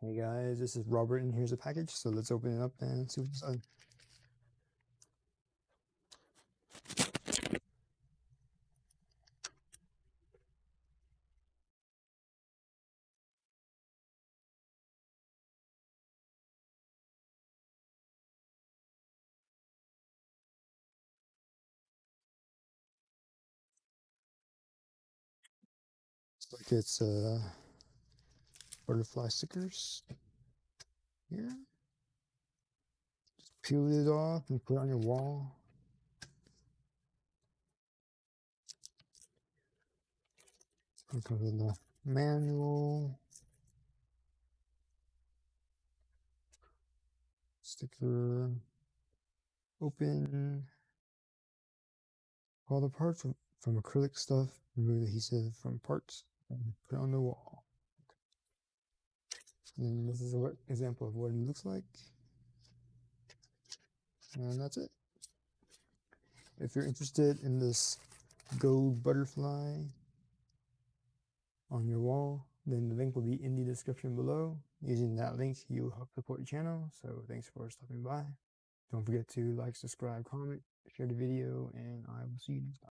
Hey guys, this is Robert and here's a package, so let's open it up and see what's inside. Looks like it's butterfly stickers here. Just peel it off and put it on your wall. It comes with the manual, sticker, open, all the parts from acrylic stuff, remove the adhesive from parts, and put it on the wall. And this is an example of what it looks like. And that's it. If you're interested in this gold butterfly on your wall, then the link will be in the description below. Using that link, you'll help support the channel. So thanks for stopping by. Don't forget to like, subscribe, comment, share the video, and I will see you next time.